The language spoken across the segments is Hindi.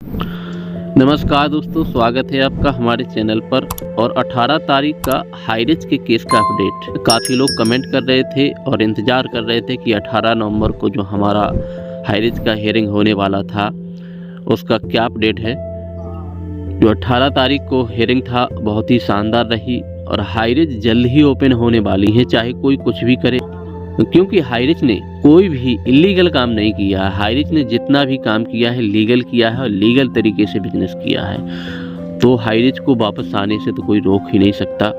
नमस्कार दोस्तों, स्वागत है आपका हमारे चैनल पर। और 18 तारीख का हाईरिच के केस का अपडेट। काफ़ी लोग कमेंट कर रहे थे और इंतज़ार कर रहे थे कि 18 नवंबर को जो हमारा हाईरिच का हियरिंग होने वाला था उसका क्या अपडेट है। जो 18 तारीख को हियरिंग था बहुत ही शानदार रही और हाईरिच जल्द ही ओपन होने वाली है, चाहे कोई कुछ भी करे, क्योंकि हाईरिच ने कोई भी इलीगल काम नहीं किया है। हाईरिच ने जितना भी काम किया है लीगल किया है और लीगल तरीके से बिजनेस किया है। तो हाईरिच को वापस आने से तो कोई रोक ही नहीं सकता,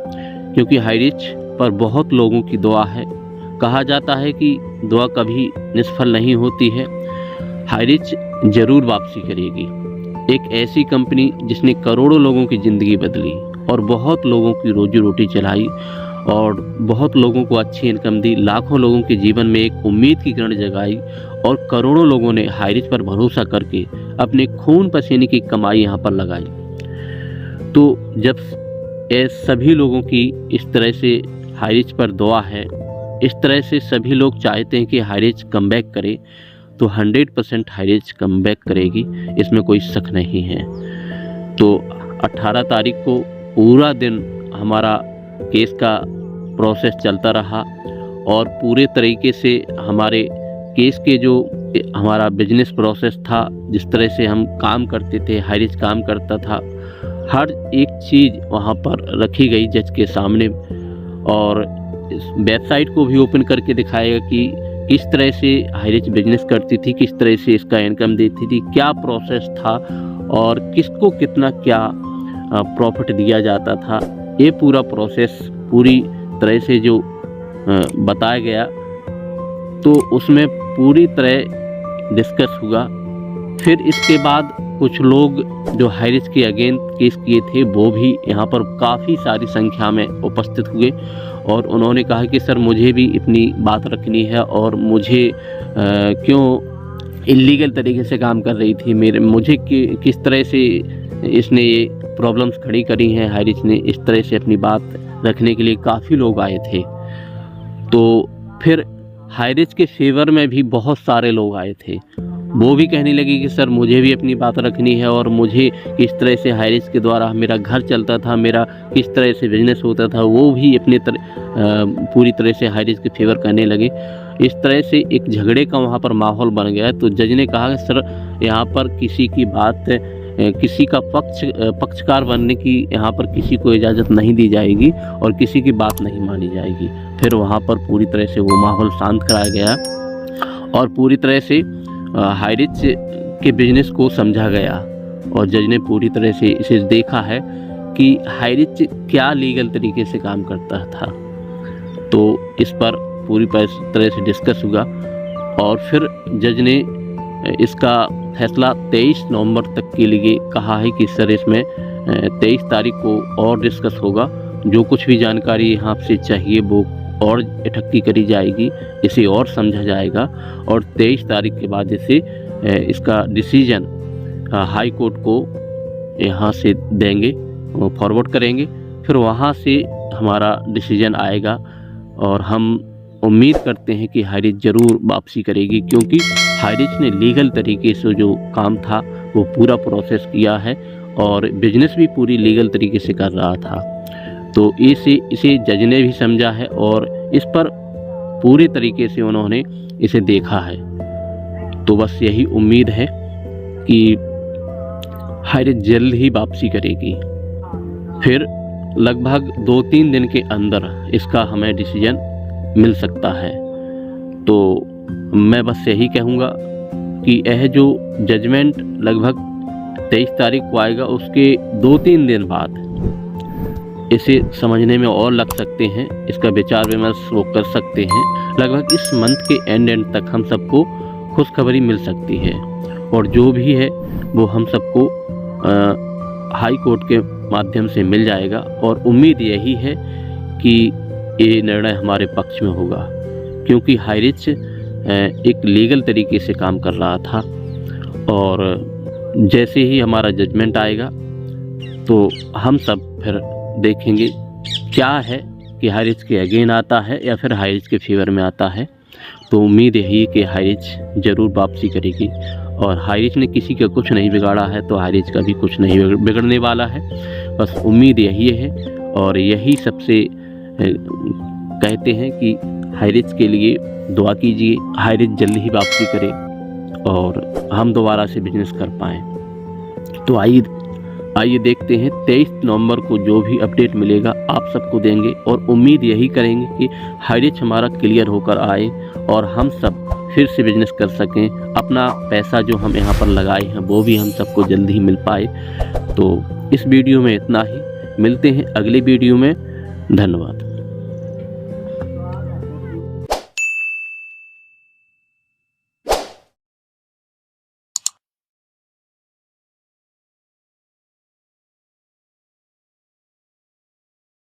क्योंकि हाईरिच पर बहुत लोगों की दुआ है। कहा जाता है कि दुआ कभी निष्फल नहीं होती है। हाईरिच जरूर वापसी करेगी। एक ऐसी कंपनी जिसने करोड़ों लोगों की ज़िंदगी बदली और बहुत लोगों की रोजी रोटी चलाई और बहुत लोगों को अच्छी इनकम दी, लाखों लोगों के जीवन में एक उम्मीद की किरण जगाई और करोड़ों लोगों ने हाईरिच पर भरोसा करके अपने खून पसीने की कमाई यहाँ पर लगाई। तो जब सभी लोगों की इस तरह से हाईरिच पर दुआ है, इस तरह से सभी लोग चाहते हैं कि हाईरिच कमबैक करे, तो 100% हाईरिच कमबैक करेगी, इसमें कोई शक नहीं है। तो 18 तारीख को पूरा दिन हमारा केस का प्रोसेस चलता रहा और पूरे तरीके से हमारे केस के जो हमारा बिजनेस प्रोसेस था, जिस तरह से हम काम करते थे, हाईरिच काम करता था, हर एक चीज़ वहाँ पर रखी गई जज के सामने। और इस वेबसाइट को भी ओपन करके दिखाएगा कि किस तरह से हाईरिच बिजनेस करती थी, किस तरह से इसका इनकम देती थी, क्या प्रोसेस था और किसको कितना क्या प्रॉफिट दिया जाता था। ये पूरा प्रोसेस पूरी तरह से जो बताया गया, तो उसमें पूरी तरह डिस्कस हुआ। फिर इसके बाद कुछ लोग जो हाईरिच के अगेंस्ट केस किए थे वो भी यहाँ पर काफ़ी सारी संख्या में उपस्थित हुए और उन्होंने कहा कि सर मुझे भी इतनी बात रखनी है और मुझे क्यों इलीगल तरीके से काम कर रही थी, मुझे किस तरह से इसने ये प्रॉब्लम्स खड़ी करी हैं। हाईरिच ने इस तरह से अपनी बात रखने के लिए काफ़ी लोग आए थे। तो फिर हाईरिच के फेवर में भी बहुत सारे लोग आए थे, वो भी कहने लगे कि सर मुझे भी अपनी बात रखनी है और मुझे किस तरह से हाईरिच के द्वारा मेरा घर चलता था, मेरा किस तरह से बिजनेस होता था, वो भी अपने पूरी तरह से हाईरिच के फेवर करने लगे। इस तरह से एक झगड़े का वहाँ पर माहौल बन गया। तो जज ने कहा कि सर यहाँ पर किसी की बात, किसी का पक्षकार बनने की यहाँ पर किसी को इजाज़त नहीं दी जाएगी और किसी की बात नहीं मानी जाएगी। फिर वहाँ पर पूरी तरह से वो माहौल शांत कराया गया और पूरी तरह से हाईरिच के बिजनेस को समझा गया और जज ने पूरी तरह से इसे देखा है कि हाईरिच क्या लीगल तरीके से काम करता था। तो इस पर पूरी तरह से डिस्कस हुआ और फिर जज ने इसका फैसला 23 नवंबर तक के लिए कहा है कि सर इसमें 23 तारीख को और डिस्कस होगा। जो कुछ भी जानकारी यहाँ से चाहिए वो और इकट्ठी करी जाएगी, इसे और समझा जाएगा और 23 तारीख के बाद इसका डिसीजन हाई कोर्ट को यहाँ से देंगे, फॉरवर्ड करेंगे। फिर वहाँ से हमारा डिसीजन आएगा और हम उम्मीद करते हैं कि हाईरिच ज़रूर वापसी करेगी, क्योंकि हाईरिच ने लीगल तरीके से जो काम था वो पूरा प्रोसेस किया है और बिजनेस भी पूरी लीगल तरीके से कर रहा था। तो इसे जज ने भी समझा है और इस पर पूरी तरीके से उन्होंने इसे देखा है। तो बस यही उम्मीद है कि हाईरिच जल्द ही वापसी करेगी। फिर लगभग 2-3 दिन के अंदर इसका हमें डिसीजन मिल सकता है। तो मैं बस यही कहूँगा कि यह जो जजमेंट लगभग 23 तारीख को आएगा, उसके 2-3 दिन बाद इसे समझने में और लग सकते हैं, इसका विचार विमर्श वो कर सकते हैं। लगभग इस मंथ के एंड तक हम सबको खुशखबरी मिल सकती है और जो भी है वो हम सबको हाई कोर्ट के माध्यम से मिल जाएगा और उम्मीद यही है कि ये निर्णय हमारे पक्ष में होगा, क्योंकि हाईरिच एक लीगल तरीके से काम कर रहा था। और जैसे ही हमारा जजमेंट आएगा तो हम सब फिर देखेंगे क्या है कि हाईरिच के अगेन आता है या फिर हाईरिच के फेवर में आता है। तो उम्मीद यही है कि हाईरिच ज़रूर वापसी करेगी और हाईरिच ने किसी का कुछ नहीं बिगाड़ा है, तो हाईरिच का भी कुछ नहीं बिगड़ने वाला है। बस उम्मीद यही है और यही सबसे कहते हैं कि हाईरिच के लिए दुआ कीजिए, हाईरिच जल्दी ही वापसी करे और हम दोबारा से बिजनेस कर पाएँ। तो आइए देखते हैं 23 नवंबर को जो भी अपडेट मिलेगा आप सबको देंगे और उम्मीद यही करेंगे कि हाईरिच हमारा क्लियर होकर आए और हम सब फिर से बिजनेस कर सकें, अपना पैसा जो हम यहाँ पर लगाए हैं वो भी हम सबको जल्दी ही मिल पाए। तो इस वीडियो में इतना ही, मिलते हैं अगले वीडियो में। धन्यवाद।